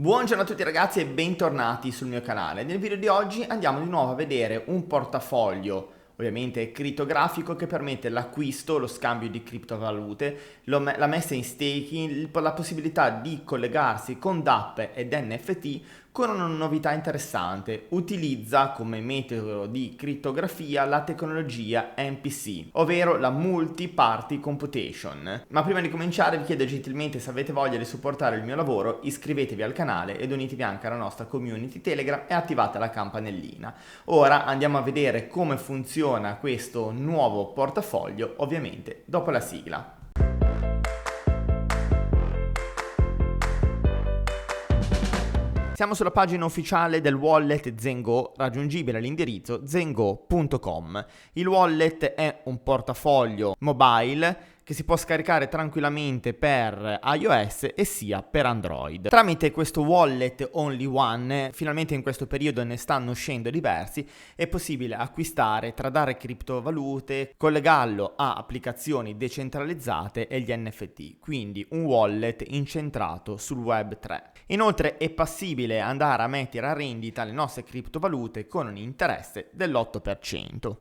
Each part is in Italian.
Buongiorno a tutti ragazzi e bentornati sul mio canale. Nel video di oggi andiamo di nuovo a vedere un portafoglio ovviamente crittografico che permette l'acquisto, lo scambio di criptovalute, la messa in staking, la possibilità di collegarsi con DApp ed NFT con una novità interessante. Utilizza come metodo di crittografia la tecnologia MPC, ovvero la Multi-Party Computation. Ma prima di cominciare vi chiedo gentilmente, se avete voglia di supportare il mio lavoro, iscrivetevi al canale ed unitevi anche alla nostra community Telegram e attivate la campanellina. Ora andiamo a vedere come funziona questo nuovo portafoglio, ovviamente dopo la sigla. Siamo sulla pagina ufficiale del wallet Zengo, raggiungibile all'indirizzo zengo.com. Il wallet è un portafoglio mobile che si può scaricare tranquillamente per iOS e sia per Android. Tramite questo wallet only one, finalmente in questo periodo ne stanno uscendo diversi, è possibile acquistare, tradare criptovalute, collegarlo a applicazioni decentralizzate e gli NFT, quindi un wallet incentrato sul Web 3. Inoltre è possibile andare a mettere a rendita le nostre criptovalute con un interesse dell'8%.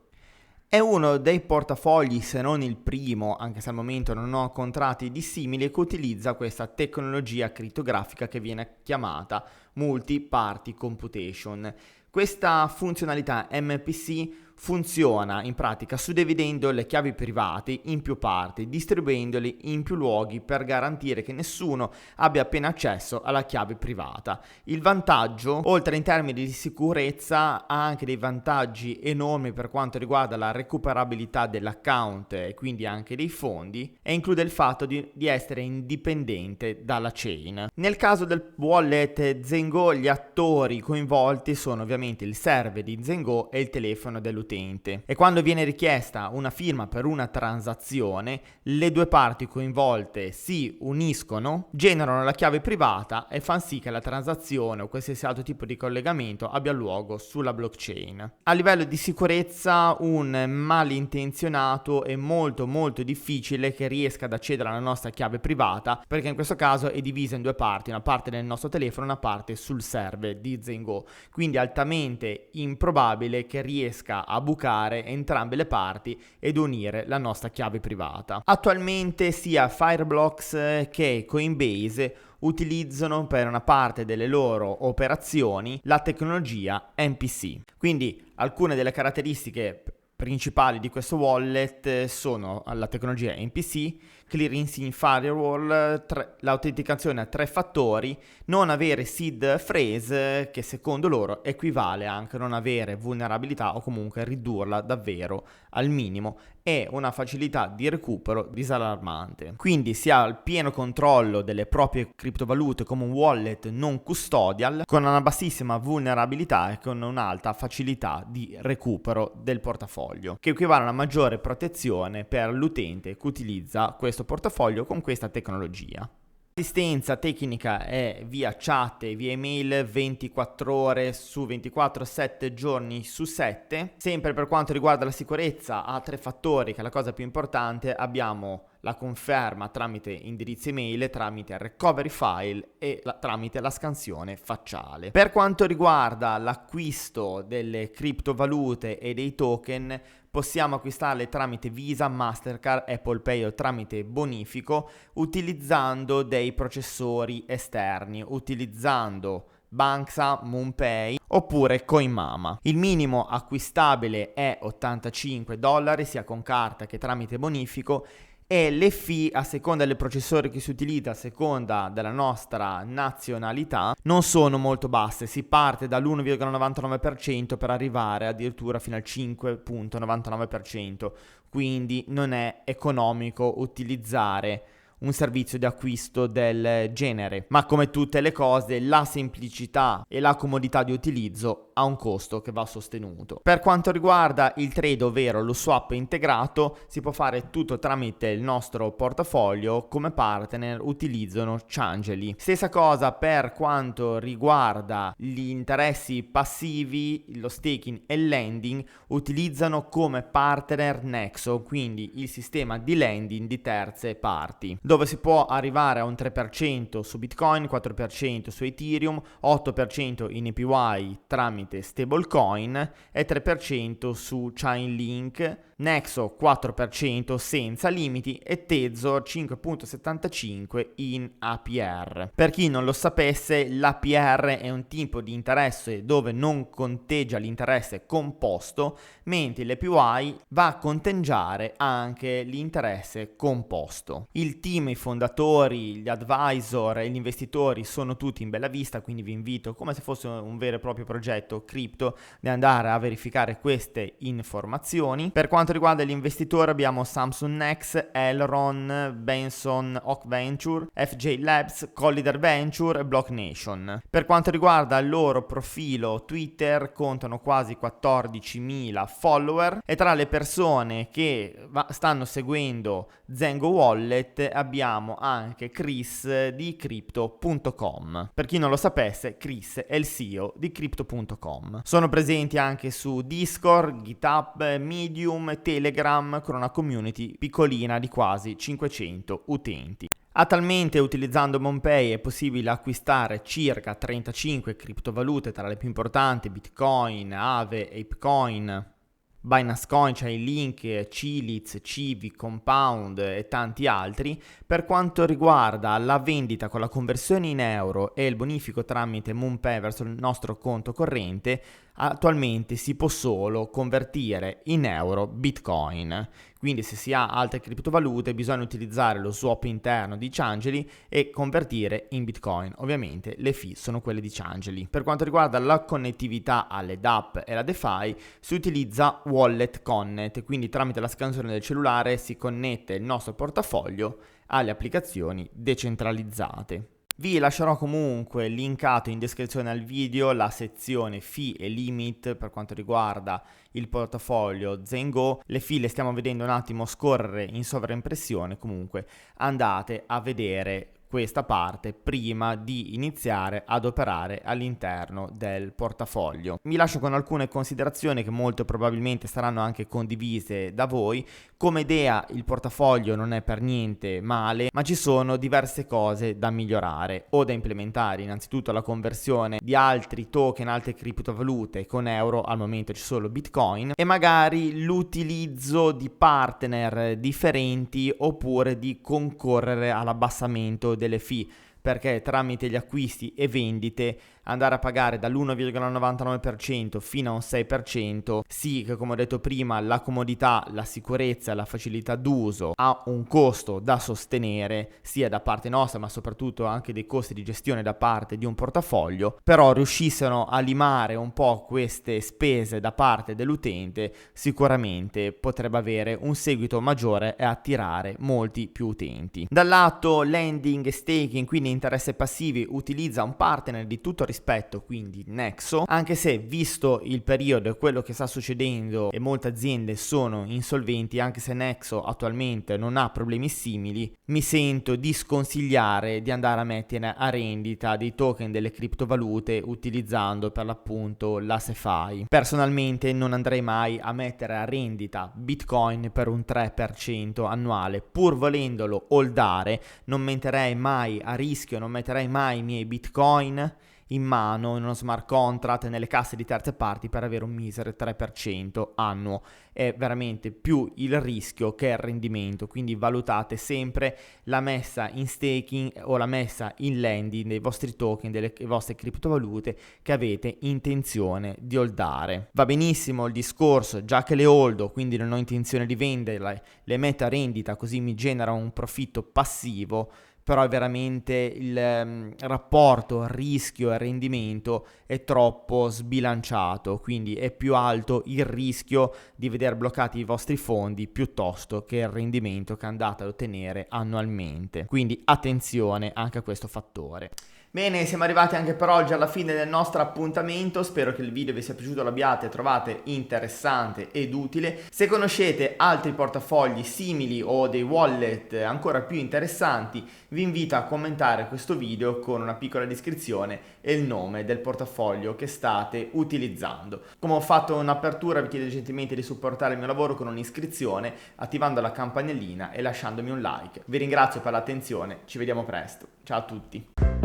È uno dei portafogli, se non il primo, anche se al momento non ho contratti di simili, che utilizza questa tecnologia crittografica che viene chiamata Multi-Party Computation. Questa funzionalità MPC funziona in pratica suddividendo le chiavi private in più parti, distribuendole in più luoghi per garantire che nessuno abbia pieno accesso alla chiave privata. Il vantaggio, oltre in termini di sicurezza, ha anche dei vantaggi enormi per quanto riguarda la recuperabilità dell'account e quindi anche dei fondi, e include il fatto di essere indipendente dalla chain. Nel caso del wallet Zengo, gli attori coinvolti sono ovviamente il server di Zengo e il telefono dell'utente. E quando viene richiesta una firma per una transazione, le due parti coinvolte si uniscono, generano la chiave privata e fanno sì che la transazione o qualsiasi altro tipo di collegamento abbia luogo sulla blockchain. A livello di sicurezza, un malintenzionato è molto difficile che riesca ad accedere alla nostra chiave privata, perché in questo caso è divisa in due parti, una parte nel nostro telefono e una parte sul server di Zengo, quindi altamente improbabile che riesca a bucare entrambe le parti ed unire la nostra chiave privata. Attualmente sia Fireblocks che Coinbase utilizzano per una parte delle loro operazioni la tecnologia MPC. Quindi alcune delle caratteristiche principali di questo wallet sono la tecnologia MPC, Clearing Sign Firewall, l'autenticazione a 3 fattori, non avere seed phrase, che secondo loro equivale anche a non avere vulnerabilità o comunque ridurla davvero al minimo, e una facilità di recupero disallarmante. Quindi si ha il pieno controllo delle proprie criptovalute come un wallet non custodial, con una bassissima vulnerabilità e con un'alta facilità di recupero del portafoglio, che equivale a una maggiore protezione per l'utente che utilizza questo portafoglio con questa tecnologia. L'assistenza tecnica è via chat e via email 24 ore su 24, 7 giorni su 7. Sempre per quanto riguarda la sicurezza, ha 3 fattori, che è la cosa più importante. Abbiamo la conferma tramite indirizzo email, tramite il recovery file e tramite la scansione facciale. Per quanto riguarda l'acquisto delle criptovalute e dei token, possiamo acquistarle tramite Visa, Mastercard, Apple Pay o tramite bonifico, utilizzando dei processori esterni, utilizzando Banxa, MoonPay oppure CoinMama. Il minimo acquistabile è $85 sia con carta che tramite bonifico, e le fee, a seconda del processore che si utilizza, a seconda della nostra nazionalità, non sono molto basse. Si parte dall'1,99% per arrivare addirittura fino al 5,99%, quindi non è economico utilizzare un servizio di acquisto del genere, ma come tutte le cose la semplicità e la comodità di utilizzo ha un costo che va sostenuto. Per quanto riguarda il trade, ovvero lo swap integrato, si può fare tutto tramite il nostro portafoglio. Come partner utilizzano Changely. Stessa cosa per quanto riguarda gli interessi passivi, lo staking e il lending, utilizzano come partner Nexo, quindi il sistema di lending di terze parti. dove si può arrivare a un 3% su Bitcoin, 4% su Ethereum, 8% in APY tramite stablecoin e 3% su Chainlink, Nexo 4% senza limiti e Tezor 5,75% in APR. Per chi non lo sapesse, l'APR è un tipo di interesse dove non conteggia l'interesse composto, mentre l'APY va a conteggiare anche l'interesse composto. Il team, i fondatori, gli advisor e gli investitori sono tutti in bella vista, quindi vi invito, come se fosse un vero e proprio progetto cripto, di andare a verificare queste informazioni. Per quanto riguarda gli investitori abbiamo Samsung Next, Elron, Benson, Oak Venture, FJ Labs, Collider Venture e Block Nation. Per quanto riguarda il loro profilo Twitter, contano quasi 14.000 follower e tra le persone che stanno seguendo Zengo Wallet abbiamo anche Chris di Crypto.com. Per chi non lo sapesse, Chris è il CEO di Crypto.com. Sono presenti anche su Discord, GitHub, Medium, Telegram, con una community piccolina di quasi 500 utenti. Attualmente utilizzando MonPay è possibile acquistare circa 35 criptovalute, tra le più importanti Bitcoin, Aave, Apecoin, Binance Coin, Chainlink, Chiliz, Civi, Compound e tanti altri. Per quanto riguarda la vendita con la conversione in euro e il bonifico tramite MonPay verso il nostro conto corrente, attualmente si può solo convertire in euro Bitcoin. Quindi se si ha altre criptovalute bisogna utilizzare lo swap interno di Changely e convertire in Bitcoin. Ovviamente le fee sono quelle di Changely. Per quanto riguarda la connettività alle DApp e la DeFi si utilizza Wallet Connect, quindi tramite la scansione del cellulare si connette il nostro portafoglio alle applicazioni decentralizzate. Vi lascerò comunque linkato in descrizione al video la sezione fee e limit per quanto riguarda il portafoglio Zengo. Le fee le stiamo vedendo un attimo scorrere in sovraimpressione, comunque andate a vedere questa parte prima di iniziare ad operare all'interno del portafoglio. Mi lascio con alcune considerazioni che molto probabilmente saranno anche condivise da voi. Come idea il portafoglio non è per niente male, ma ci sono diverse cose da migliorare o da implementare. Innanzitutto la conversione di altri token, altre criptovalute con euro, al momento c'è solo Bitcoin, e magari l'utilizzo di partner differenti oppure di concorrere all'abbassamento delle fee, perché tramite gli acquisti e vendite andare a pagare dall'1,99% fino a un 6%, sì che come ho detto prima la comodità, la sicurezza, la facilità d'uso ha un costo da sostenere sia da parte nostra ma soprattutto anche dei costi di gestione da parte di un portafoglio, però riuscissero a limare un po' queste spese da parte dell'utente sicuramente potrebbe avere un seguito maggiore e attirare molti più utenti. Dal lato lending e staking, quindi interessi passivi, utilizza un partner di tutto rispetto, quindi Nexo, anche se visto il periodo e quello che sta succedendo e molte aziende sono insolventi, anche se Nexo attualmente non ha problemi simili, mi sento di sconsigliare di andare a mettere a rendita dei token delle criptovalute utilizzando per l'appunto la SeFi. Personalmente non andrei mai a mettere a rendita Bitcoin per un 3% annuale, pur volendolo holdare. Non metterei mai a rischio, non metterei mai i miei Bitcoin in mano in uno smart contract nelle casse di terze parti per avere un misero 3% annuo. È veramente più il rischio che il rendimento, quindi valutate sempre la messa in staking o la messa in lending dei vostri token, delle vostre criptovalute che avete intenzione di holdare. Va benissimo il discorso, già che le holdo, quindi non ho intenzione di venderle, le metto a rendita così mi genera un profitto passivo, però è veramente il rapporto rischio e rendimento è troppo sbilanciato, quindi è più alto il rischio di vedere bloccati i vostri fondi piuttosto che il rendimento che andate ad ottenere annualmente, quindi attenzione anche a questo fattore. Bene, siamo arrivati anche per oggi alla fine del nostro appuntamento, spero che il video vi sia piaciuto, l'abbiate trovate interessante ed utile. Se conoscete altri portafogli simili o dei wallet ancora più interessanti, vi invito a commentare questo video con una piccola descrizione e il nome del portafoglio che state utilizzando. Come ho fatto in apertura, vi chiedo gentilmente di supportare il mio lavoro con un'iscrizione, attivando la campanellina e lasciandomi un like. Vi ringrazio per l'attenzione, ci vediamo presto. Ciao a tutti.